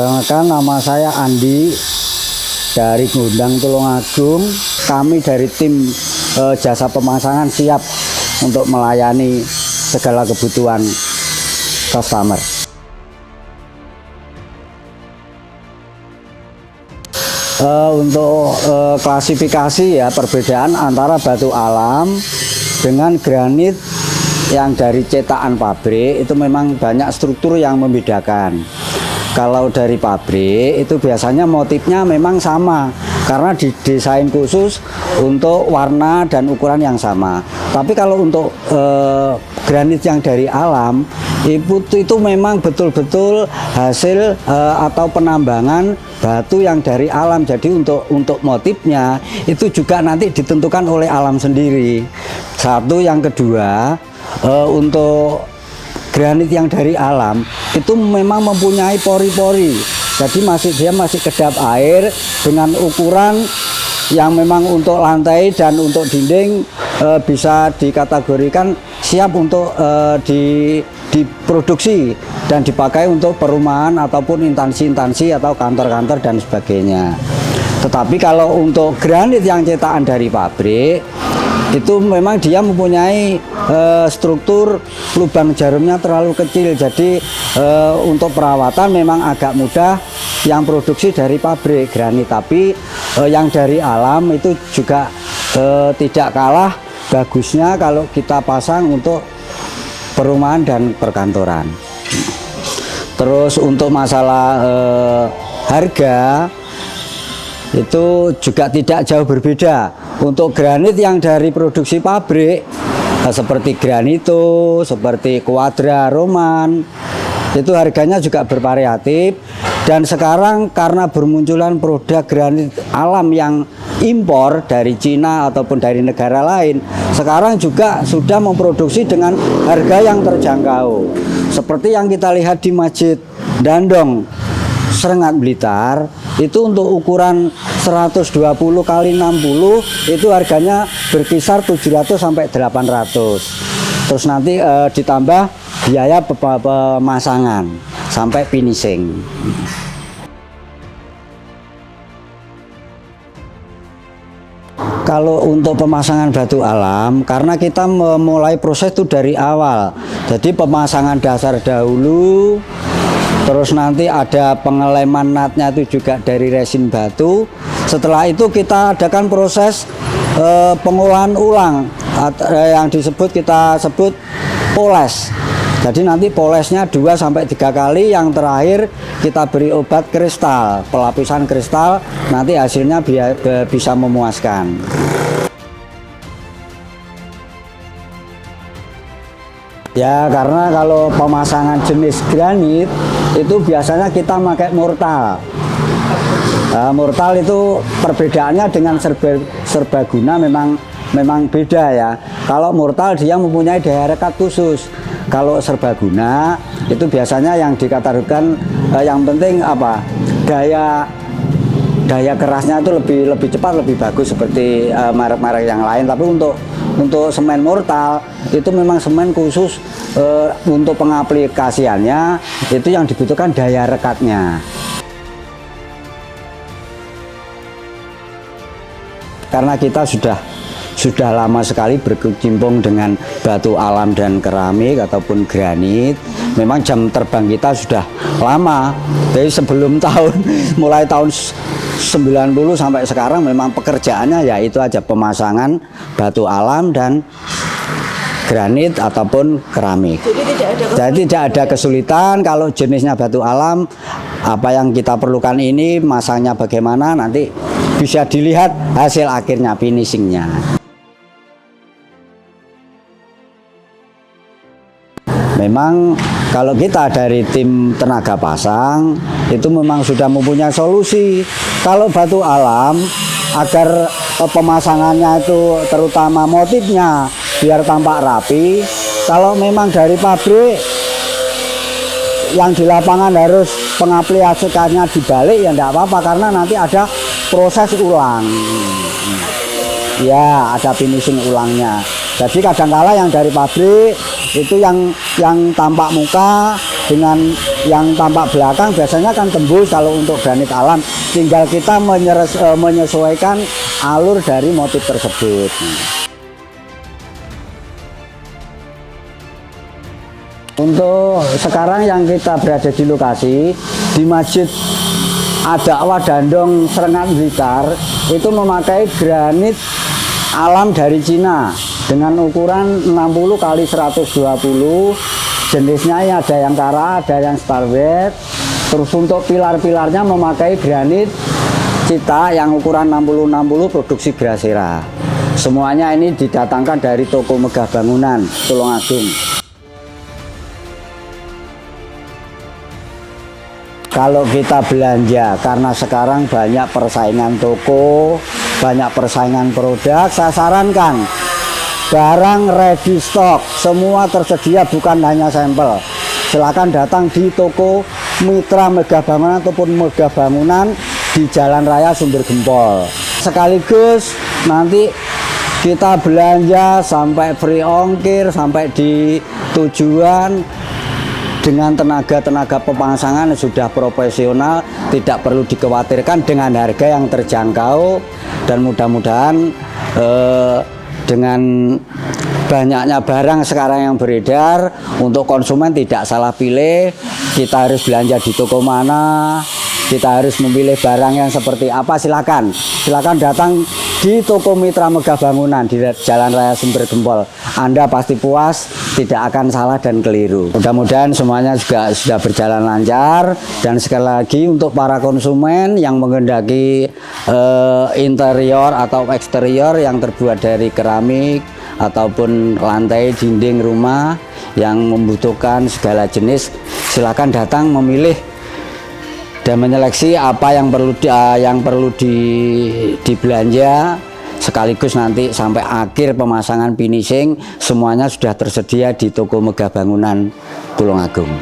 Perkenalkan, nama saya Andi dari Gondang Tulungagung. Kami dari tim jasa pemasangan siap untuk melayani segala kebutuhan customer. Untuk klasifikasi ya, perbedaan antara batu alam dengan granit yang dari cetakan pabrik itu memang banyak struktur yang membedakan. Kalau dari pabrik itu biasanya motifnya memang sama karena didesain khusus untuk warna dan ukuran yang sama. Tapi kalau untuk granit yang dari alam itu memang betul-betul hasil atau penambangan batu yang dari alam. Jadi untuk motifnya itu juga nanti ditentukan oleh alam sendiri. Satu, yang kedua, untuk granit yang dari alam itu memang mempunyai pori-pori. Jadi dia masih kedap air dengan ukuran yang memang untuk lantai dan untuk dinding bisa dikategorikan siap untuk diproduksi dan dipakai untuk perumahan ataupun instansi-instansi atau kantor-kantor dan sebagainya. Tetapi kalau untuk granit yang cetakan dari pabrik itu memang dia mempunyai struktur lubang jarumnya terlalu kecil, jadi untuk perawatan memang agak mudah yang produksi dari pabrik granit. Tapi yang dari alam itu juga tidak kalah bagusnya kalau kita pasang untuk perumahan dan perkantoran. Terus untuk masalah harga itu juga tidak jauh berbeda. Untuk granit yang dari produksi pabrik seperti granito, seperti quadra, roman, itu harganya juga bervariatif. Dan sekarang karena bermunculan produk granit alam yang impor dari Cina ataupun dari negara lain, sekarang juga sudah memproduksi dengan harga yang terjangkau. Seperti yang kita lihat di Masjid Dandong Serengat Blitar, itu untuk ukuran 120 kali 60 itu harganya berkisar 700 sampai 800. Terus nanti ditambah biaya pemasangan sampai finishing. Kalau untuk pemasangan batu alam, karena kita memulai proses itu dari awal, jadi pemasangan dasar dahulu, terus nanti ada pengeleman natnya itu juga dari resin batu. Setelah itu kita adakan proses pengolahan ulang yang kita sebut poles. Jadi nanti polesnya 2 sampai 3 kali, yang terakhir kita beri obat kristal, pelapisan kristal, nanti hasilnya bisa memuaskan. Ya, karena kalau pemasangan jenis granit itu biasanya kita pakai mortal. Mortal itu perbedaannya dengan serbaguna memang beda ya. Kalau mortal dia mempunyai daya rekat khusus. Kalau serbaguna itu biasanya yang dikategorikan yang penting apa? Daya kerasnya itu lebih cepat, lebih bagus seperti merek-merek yang lain. Tapi untuk semen mortal itu memang semen khusus untuk pengaplikasiannya, itu yang dibutuhkan daya rekatnya. Karena kita sudah lama sekali berkecimpung dengan batu alam dan keramik ataupun granit, memang jam terbang kita sudah lama. Jadi sebelum mulai tahun 90 sampai sekarang memang pekerjaannya ya itu aja, pemasangan batu alam dan granit ataupun keramik. Jadi tidak ada kesulitan. Kalau jenisnya batu alam, apa yang kita perlukan ini, masangnya bagaimana, nanti bisa dilihat hasil akhirnya, finishingnya. Memang kalau kita dari tim tenaga pasang itu memang sudah mempunyai solusi. Kalau batu alam, agar pemasangannya itu terutama motifnya biar tampak rapi, kalau memang dari pabrik yang di lapangan harus pengaplikasiannya dibalik ya enggak apa-apa, karena nanti ada proses ulang. Ya, ada finishing ulangnya. Jadi kadangkala yang dari pabrik itu yang tampak muka dengan yang tampak belakang biasanya kan tembus kalau untuk granit alam, tinggal kita menyesuaikan alur dari motif tersebut. Untuk sekarang yang kita berada di lokasi di Masjid Ad-Dakwah Dandong Serengat Blitar itu memakai granit alam dari Cina dengan ukuran 60 x 120. Jenisnya ada yang kara, ada yang starwet. Terus untuk pilar-pilarnya memakai granit Cita yang ukuran 60-60 produksi Grasera. Semuanya ini didatangkan dari toko Megah Bangunan Tulungagung. Kalau kita belanja, karena sekarang banyak persaingan toko, banyak persaingan produk, saya sarankan barang ready stock, semua tersedia, bukan hanya sampel. Silakan datang di toko Mitra Megah Bangunan ataupun Megah Bangunan di Jalan Raya Sumber Gempol. Sekaligus nanti kita belanja sampai free ongkir, sampai di tujuan dengan tenaga pemasangan sudah profesional, tidak perlu dikhawatirkan, dengan harga yang terjangkau. Dan mudah-mudahan dengan banyaknya barang sekarang yang beredar, untuk konsumen tidak salah pilih, kita harus belanja di toko mana, kita harus memilih barang yang seperti apa. Silakan datang di toko Mitra Megah Bangunan di Jalan Raya Sumber Gempol. Anda pasti puas, tidak akan salah dan keliru. Mudah-mudahan semuanya juga sudah berjalan lancar. Dan sekali lagi untuk para konsumen yang menghendaki interior atau eksterior yang terbuat dari keramik ataupun lantai dinding rumah yang membutuhkan segala jenis, silakan datang memilih dan menyeleksi apa yang perlu dibelanja, sekaligus nanti sampai akhir pemasangan finishing semuanya sudah tersedia di toko Megah Bangunan Tulungagung.